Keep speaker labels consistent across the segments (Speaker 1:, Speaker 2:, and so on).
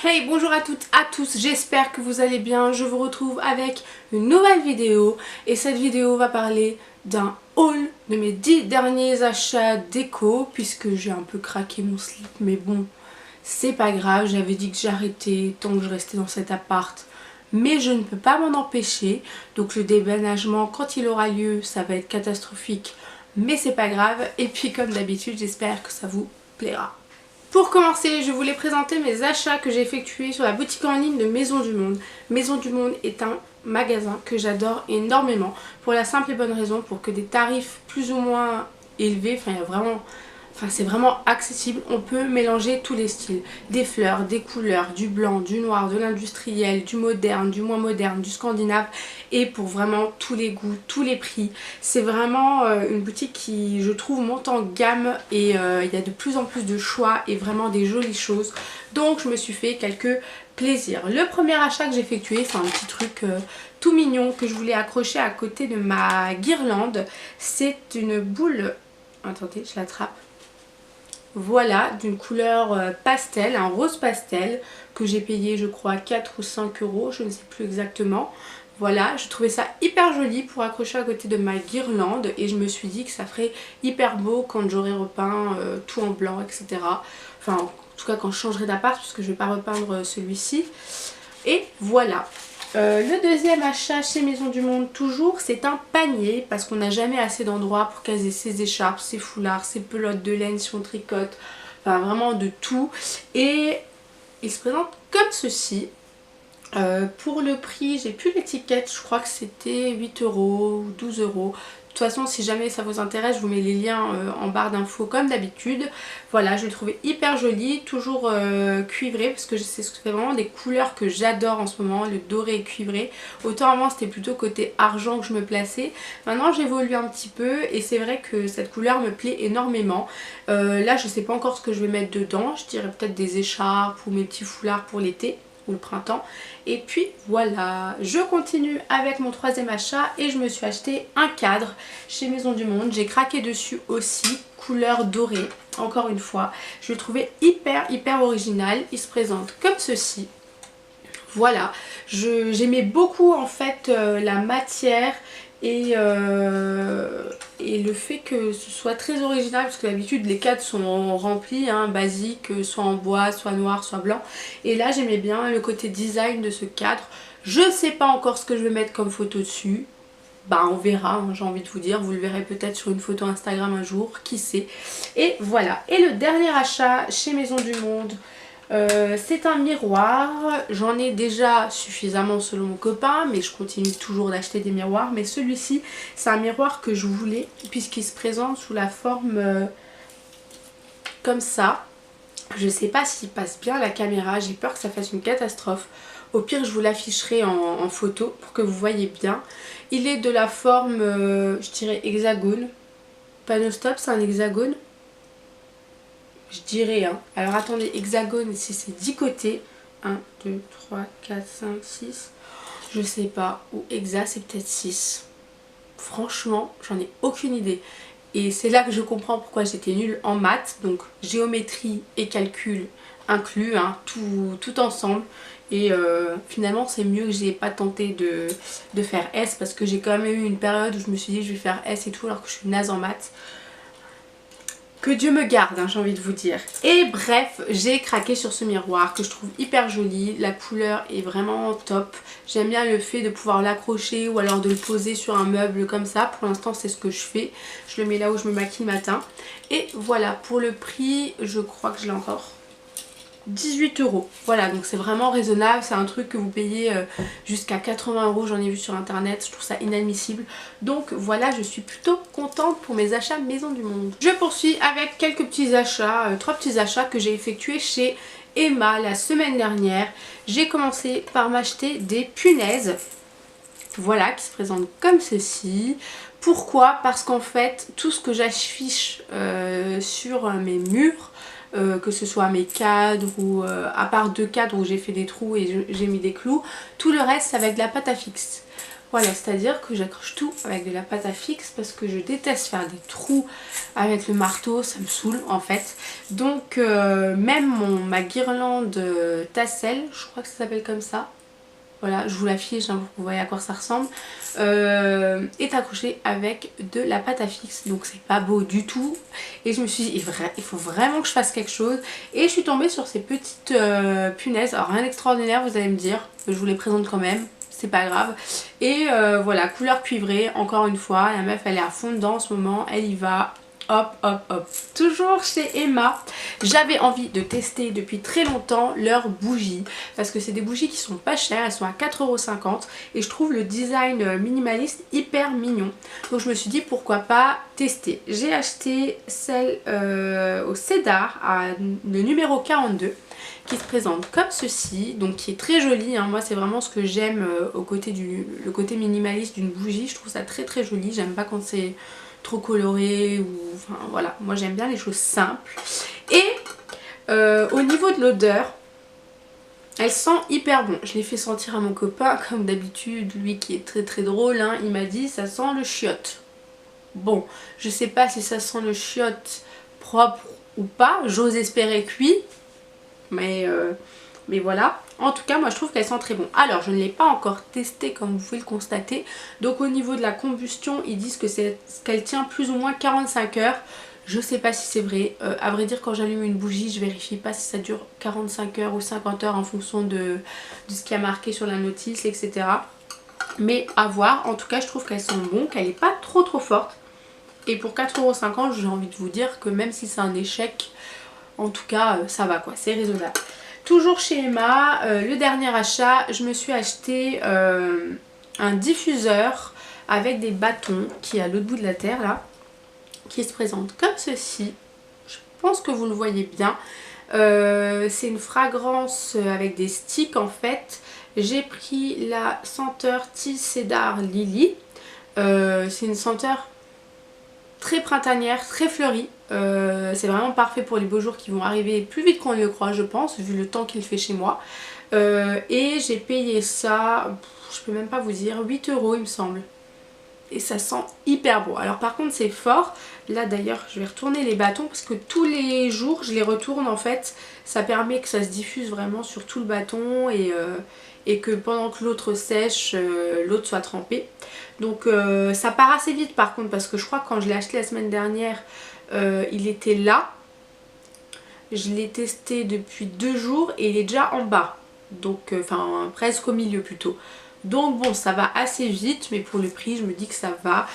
Speaker 1: Hey, bonjour à toutes, à tous, j'espère que vous allez bien. Je vous retrouve avec une nouvelle vidéo et cette vidéo va parler d'un haul de mes 10 derniers achats déco puisque j'ai un peu craqué mon slip, mais bon, c'est pas grave, j'avais dit que j'arrêtais tant que je restais dans cet appart, mais je ne peux pas m'en empêcher. Donc le déménagement, quand il aura lieu, ça va être catastrophique, mais c'est pas grave. Et puis comme d'habitude, j'espère que ça vous plaira. Pour commencer, je voulais présenter mes achats que j'ai effectués sur la boutique en ligne de Maison du Monde. Maison du Monde est un magasin que j'adore énormément pour la simple et bonne raison pour que des tarifs plus ou moins élevés, c'est vraiment accessible, on peut mélanger tous les styles, des fleurs, des couleurs, du blanc, du noir, de l'industriel, du moderne, du moins moderne, du scandinave et pour vraiment tous les goûts, tous les prix. C'est vraiment une boutique qui je trouve monte en gamme et il y a de plus en plus de choix et vraiment des jolies choses, donc je me suis fait quelques plaisirs. Le premier achat que j'ai effectué, c'est un petit truc tout mignon que je voulais accrocher à côté de ma guirlande. C'est une boule, attendez je l'attrape. Voilà, d'une couleur pastel, un rose pastel que j'ai payé je crois 4 ou 5 euros, je ne sais plus exactement. Voilà, je trouvais ça hyper joli pour accrocher à côté de ma guirlande et je me suis dit que ça ferait hyper beau quand j'aurai repeint tout en blanc, etc. Enfin, en tout cas quand je changerai d'appart puisque je ne vais pas repeindre celui-ci. Et voilà. Le deuxième achat chez Maison du Monde toujours, c'est un panier parce qu'on n'a jamais assez d'endroits pour caser ses écharpes, ses foulards, ses pelotes de laine si on tricote, enfin vraiment de tout. Et il se présente comme ceci. Pour le prix, j'ai plus l'étiquette, je crois que c'était 8 euros ou 12 euros. De toute façon, si jamais ça vous intéresse, je vous mets les liens en barre d'infos comme d'habitude. Voilà, je l'ai trouvé hyper joli, toujours cuivré parce que c'est vraiment des couleurs que j'adore en ce moment, le doré et cuivré. Autant avant c'était plutôt côté argent que je me plaçais. Maintenant j'évolue un petit peu et c'est vrai que cette couleur me plaît énormément. Là je sais pas encore ce que je vais mettre dedans, je dirais peut-être des écharpes ou mes petits foulards pour l'été ou le printemps. Et puis voilà, je continue avec mon troisième achat et je me suis acheté un cadre chez Maison du Monde. J'ai craqué dessus aussi, couleur dorée, encore une fois. Je le trouvais hyper original. Il se présente comme ceci. Voilà, j'aimais beaucoup en fait la matière et le fait que ce soit très original parce que d'habitude les cadres sont remplis, hein, basiques, soit en bois, soit noir, soit blanc. Et là j'aimais bien le côté design de ce cadre. Je ne sais pas encore ce que je vais mettre comme photo dessus. Bah on verra, hein, j'ai envie de vous dire, vous le verrez peut-être sur une photo Instagram un jour, qui sait. Et voilà, et le dernier achat chez Maison du Monde, c'est un miroir. J'en ai déjà suffisamment selon mon copain, mais je continue toujours d'acheter des miroirs. Mais celui-ci, c'est un miroir que je voulais puisqu'il se présente sous la forme comme ça. Je sais pas s'il passe bien à la caméra, j'ai peur que ça fasse une catastrophe. Au pire, je vous l'afficherai en photo pour que vous voyez bien. Il est de la forme, je dirais hexagone. Panneau stop, c'est un hexagone. Je dirais, hein. Alors attendez, hexagone, si c'est 10 côtés. 1, 2, 3, 4, 5, 6. Je sais pas. Ou hexa, c'est peut-être 6. Franchement, j'en ai aucune idée. Et c'est là que je comprends pourquoi j'étais nulle en maths. Donc géométrie et calcul inclus, hein, tout ensemble. Et finalement c'est mieux que j'ai pas tenté de faire S parce que j'ai quand même eu une période où je me suis dit je vais faire S et tout alors que je suis naze en maths. Que Dieu me garde, hein, j'ai envie de vous dire. Et bref, j'ai craqué sur ce miroir que je trouve hyper joli. La couleur est vraiment top. J'aime bien le fait de pouvoir l'accrocher ou alors de le poser sur un meuble comme ça. Pour l'instant, c'est ce que je fais. Je le mets là où je me maquille le matin. Et voilà, pour le prix, je crois que je l'ai encore. 18 euros. Voilà, donc c'est vraiment raisonnable. C'est un truc que vous payez jusqu'à 80 euros. J'en ai vu sur internet. Je trouve ça inadmissible. Donc voilà, je suis plutôt contente pour mes achats Maison du Monde. Je poursuis avec quelques petits achats, 3 petits achats que j'ai effectués chez Emma la semaine dernière. J'ai commencé par m'acheter des punaises. Voilà, qui se présentent comme ceci. Pourquoi? Parce qu'en fait, tout ce que j'affiche sur mes murs, que ce soit mes cadres ou à part 2 cadres où j'ai fait des trous et j'ai mis des clous, tout le reste ça va être de la pâte à fixe. Voilà, c'est-à-dire que j'accroche tout avec de la pâte à fixe parce que je déteste faire des trous avec le marteau, ça me saoule en fait. Donc même ma guirlande tasselle, je crois que ça s'appelle comme ça. Voilà, je vous l'affiche hein, pour que vous voyez à quoi ça ressemble. Est accrochée avec de la pâte à fixe. Donc c'est pas beau du tout. Et je me suis dit, il faut vraiment que je fasse quelque chose. Et je suis tombée sur ces petites punaises. Alors rien d'extraordinaire, vous allez me dire. Je vous les présente quand même. C'est pas grave. Et voilà, couleur cuivrée, encore une fois. La meuf, elle est à fond dedans en ce moment. Elle y va. Hop, hop, hop. Toujours chez Emma, j'avais envie de tester depuis très longtemps leurs bougies. Parce que c'est des bougies qui sont pas chères. Elles sont à 4,50 € et je trouve le design minimaliste hyper mignon. Donc je me suis dit pourquoi pas tester. J'ai acheté celle au Cédar, le numéro 42. Qui se présente comme ceci, donc qui est très jolie, hein. Moi c'est vraiment ce que j'aime le côté minimaliste d'une bougie, je trouve ça très très joli, j'aime pas quand c'est trop coloré ou enfin voilà, moi j'aime bien les choses simples. Et au niveau de l'odeur, elle sent hyper bon. Je l'ai fait sentir à mon copain comme d'habitude, lui qui est très très drôle, hein. Il m'a dit ça sent le chiotte. Bon, je sais pas si ça sent le chiotte propre ou pas, j'ose espérer que oui. Mais voilà, en tout cas moi je trouve qu'elle sent très bon. Alors je ne l'ai pas encore testé comme vous pouvez le constater. Donc au niveau de la combustion ils disent que qu'elle tient plus ou moins 45 heures. Je sais pas si c'est vrai, à vrai dire quand j'allume une bougie je vérifie pas si ça dure 45 heures ou 50 heures en fonction de ce qui a marqué sur la notice, etc. Mais à voir, en tout cas je trouve qu'elle sent bon, qu'elle n'est pas trop forte. Et pour 4,50 € j'ai envie de vous dire que même si c'est un échec, en tout cas ça va quoi, c'est raisonnable. Toujours chez Emma, le dernier achat, je me suis acheté un diffuseur avec des bâtons qui est à l'autre bout de la terre là, qui se présente comme ceci. Je pense que vous le voyez bien. C'est une fragrance avec des sticks en fait. J'ai pris la senteur Tea Cedar Lily. C'est une senteur très printanière, très fleurie. C'est vraiment parfait pour les beaux jours qui vont arriver plus vite qu'on ne le croit je pense, vu le temps qu'il fait chez moi. Et j'ai payé ça, je peux même pas vous dire, 8 € il me semble. Et ça sent hyper bon. Alors par contre c'est fort. Là d'ailleurs je vais retourner les bâtons parce que tous les jours je les retourne en fait. Ça permet que ça se diffuse vraiment sur tout le bâton et que pendant que l'autre sèche, l'autre soit trempé. Donc ça part assez vite par contre parce que je crois que quand je l'ai acheté la semaine dernière, il était là. Je l'ai testé depuis 2 jours et il est déjà en bas. Donc enfin presque au milieu plutôt. Donc bon ça va assez vite mais pour le prix je me dis que ça va.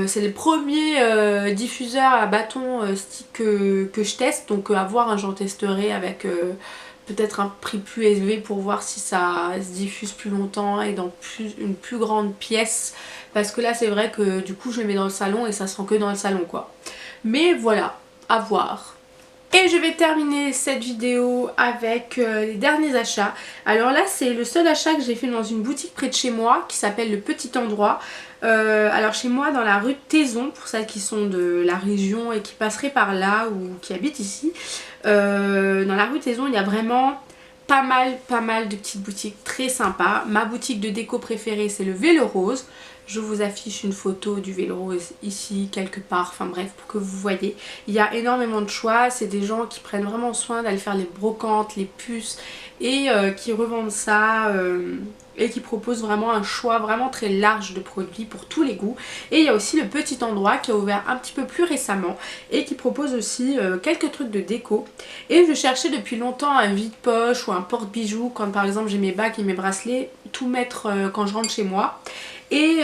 Speaker 1: C'est le premier diffuseur à bâton stick que je teste. Donc à voir hein, j'en testerai avec peut-être un prix plus élevé pour voir si ça se diffuse plus longtemps et dans une plus grande pièce. Parce que là c'est vrai que du coup je le mets dans le salon et ça sent que dans le salon quoi. Mais voilà, à voir. Et je vais terminer cette vidéo avec les derniers achats. Alors là c'est le seul achat que j'ai fait dans une boutique près de chez moi qui s'appelle Le Petit Endroit. Alors chez moi dans la rue de Taison, pour celles qui sont de la région et qui passeraient par là ou qui habitent ici. Dans la rue de Taison il y a vraiment pas mal de petites boutiques très sympas. Ma boutique de déco préférée c'est le Vélo Rose. Je vous affiche une photo du Vélo Rose ici quelque part, enfin bref pour que vous voyez. Il y a énormément de choix, c'est des gens qui prennent vraiment soin d'aller faire les brocantes, les puces et qui revendent ça et qui proposent vraiment un choix vraiment très large de produits pour tous les goûts. Et il y a aussi le Petit Endroit qui a ouvert un petit peu plus récemment et qui propose aussi quelques trucs de déco. Et je cherchais depuis longtemps un vide-poche ou un porte-bijoux quand par exemple j'ai mes bagues et mes bracelets, tout mettre quand je rentre chez moi. Et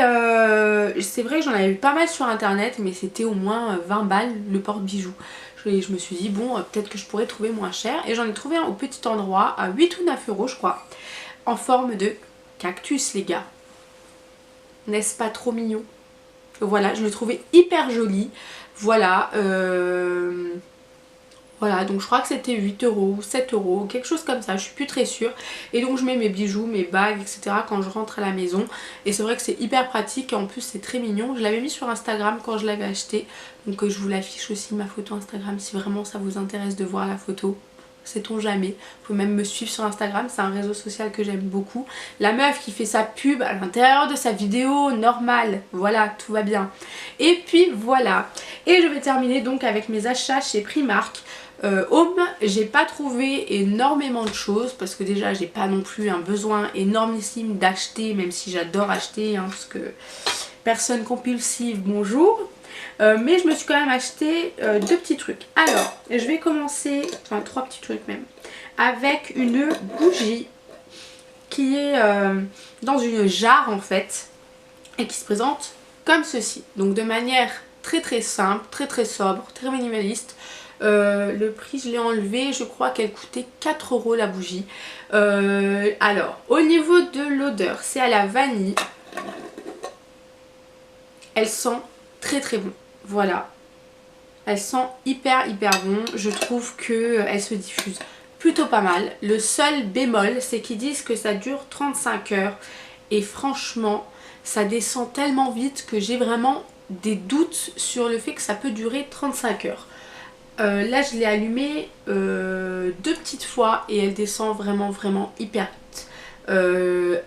Speaker 1: c'est vrai que j'en avais vu pas mal sur internet mais c'était au moins 20 balles le porte-bijoux. Je me suis dit bon peut-être que je pourrais trouver moins cher et j'en ai trouvé un au Petit Endroit à 8 ou 9 € je crois, en forme de cactus les gars. N'est-ce pas trop mignon? Voilà, je le trouvais hyper joli. Voilà, voilà, donc je crois que c'était 8 € ou 7 €, quelque chose comme ça, je suis plus très sûre. Et donc je mets mes bijoux, mes bagues, etc. quand je rentre à la maison. Et c'est vrai que c'est hyper pratique et en plus c'est très mignon. Je l'avais mis sur Instagram quand je l'avais acheté. Donc je vous l'affiche aussi ma photo Instagram si vraiment ça vous intéresse de voir la photo. sait-on jamais. Vous pouvez même me suivre sur Instagram, c'est un réseau social que j'aime beaucoup. La meuf qui fait sa pub à l'intérieur de sa vidéo normale, voilà, tout va bien. Et puis voilà, et je vais terminer donc avec mes achats chez Primark. Home, j'ai pas trouvé énormément de choses parce que déjà j'ai pas non plus un besoin énormissime d'acheter, même si j'adore acheter hein, parce que personne compulsive, bonjour. Mais je me suis quand même acheté 2 petits trucs. Alors, je vais commencer, enfin 3 petits trucs même, avec une bougie qui est dans une jarre en fait et qui se présente comme ceci. Donc de manière très simple, très sobre, très minimaliste. Le prix je l'ai enlevé, je crois qu'elle coûtait 4 € la bougie. Alors au niveau de l'odeur, c'est à la vanille. Elle sent très bon, voilà. Elle sent hyper bon, je trouve qu'elle se diffuse plutôt pas mal. Le seul bémol c'est qu'ils disent que ça dure 35 heures et franchement ça descend tellement vite que j'ai vraiment des doutes sur le fait que ça peut durer 35 heures. Là je l'ai allumée 2 petites fois et elle descend vraiment hyper vite.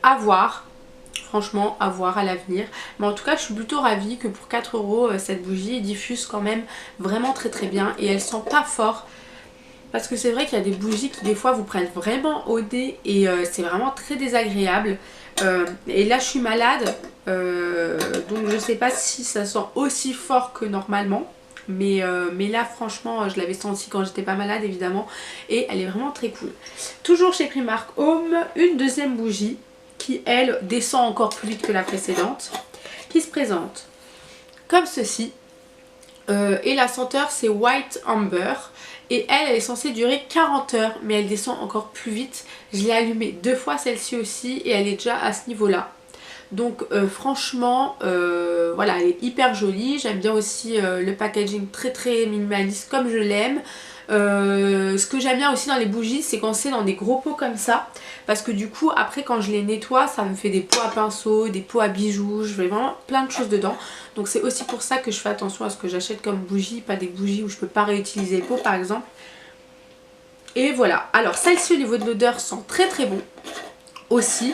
Speaker 1: À voir, franchement à voir à l'avenir. Mais en tout cas je suis plutôt ravie que pour 4 € cette bougie diffuse quand même vraiment très bien. Et elle sent pas fort. Parce que c'est vrai qu'il y a des bougies qui des fois vous prennent vraiment au nez et c'est vraiment très désagréable. Et là je suis malade donc je sais pas si ça sent aussi fort que normalement. Mais là franchement je l'avais senti quand j'étais pas malade évidemment. Et elle est vraiment très cool. Toujours chez Primark Home, une deuxième bougie qui elle descend encore plus vite que la précédente. Qui se présente comme ceci. Et la senteur c'est White Amber. Et elle est censée durer 40 heures mais elle descend encore plus vite. Je l'ai allumée 2 fois celle-ci aussi et elle est déjà à ce niveau là. Donc franchement voilà, elle est hyper jolie. J'aime bien aussi le packaging très minimaliste comme je l'aime. Ce que j'aime bien aussi dans les bougies c'est quand c'est dans des gros pots comme ça, parce que du coup après quand je les nettoie ça me fait des pots à pinceau, des pots à bijoux, je fais vraiment plein de choses dedans. Donc c'est aussi pour ça que je fais attention à ce que j'achète comme bougie, pas des bougies où je peux pas réutiliser les pots par exemple. Et voilà, alors celle-ci au niveau de l'odeur sent très bon aussi.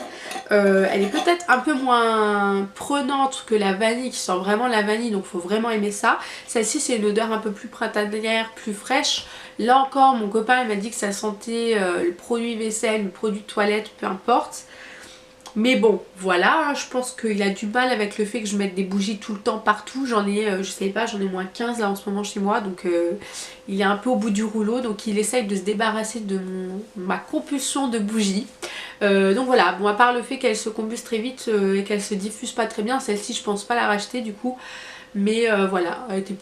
Speaker 1: Elle est peut-être un peu moins prenante que la vanille qui sent vraiment la vanille, donc faut vraiment aimer ça. Celle-ci c'est une odeur un peu plus printanière, plus fraîche. Là encore mon copain il m'a dit que ça sentait le produit vaisselle, le produit toilette, peu importe. Mais bon voilà, je pense qu'il a du mal avec le fait que je mette des bougies tout le temps partout. J'en ai, je sais pas, j'en ai moins 15 là en ce moment chez moi. Donc il est un peu au bout du rouleau. Donc il essaye de se débarrasser de ma compulsion de bougies. Donc voilà, bon à part le fait qu'elle se combustent très vite et qu'elle se diffuse pas très bien. Celle-ci je pense pas la racheter du coup. Mais voilà, elle était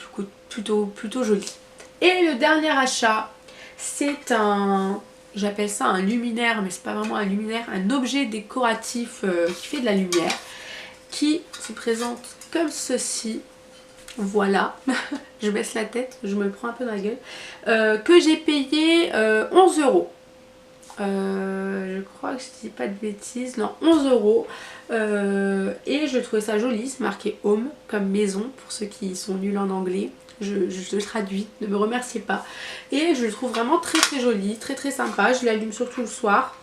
Speaker 1: plutôt jolie. Et le dernier achat, c'est un... J'appelle ça un luminaire, mais c'est pas vraiment un luminaire, un objet décoratif qui fait de la lumière, qui se présente comme ceci. Voilà, je baisse la tête, je me le prends un peu dans la gueule, que j'ai payé 11 €. Je crois que je dis pas de bêtises, non 11 €. Et je trouvais ça joli, c'est marqué home comme maison pour ceux qui sont nuls en anglais. Je le traduis, ne me remerciez pas. Et je le trouve vraiment très joli, très sympa. Je l'allume surtout le soir.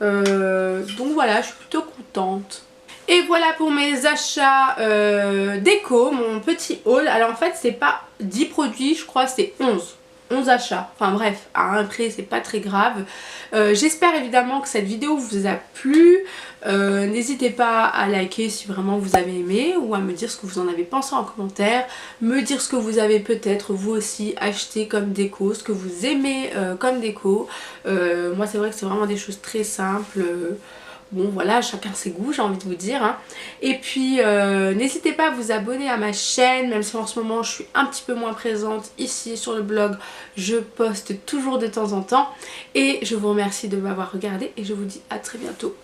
Speaker 1: Donc voilà, je suis plutôt contente. Et voilà pour mes achats déco, mon petit haul. Alors en fait c'est pas 10 produits, je crois c'est 11 achats. Enfin bref, à un prix c'est pas très grave. J'espère évidemment que cette vidéo vous a plu. N'hésitez pas à liker si vraiment vous avez aimé, ou à me dire ce que vous en avez pensé en commentaire. Me dire ce que vous avez peut-être vous aussi acheté comme déco, ce que vous aimez comme déco. Moi c'est vrai que c'est vraiment des choses très simples. Bon voilà, chacun ses goûts j'ai envie de vous dire hein. Et puis n'hésitez pas à vous abonner à ma chaîne, même si en ce moment je suis un petit peu moins présente ici sur le blog. Je poste toujours de temps en temps. Et je vous remercie de m'avoir regardé et je vous dis à très bientôt.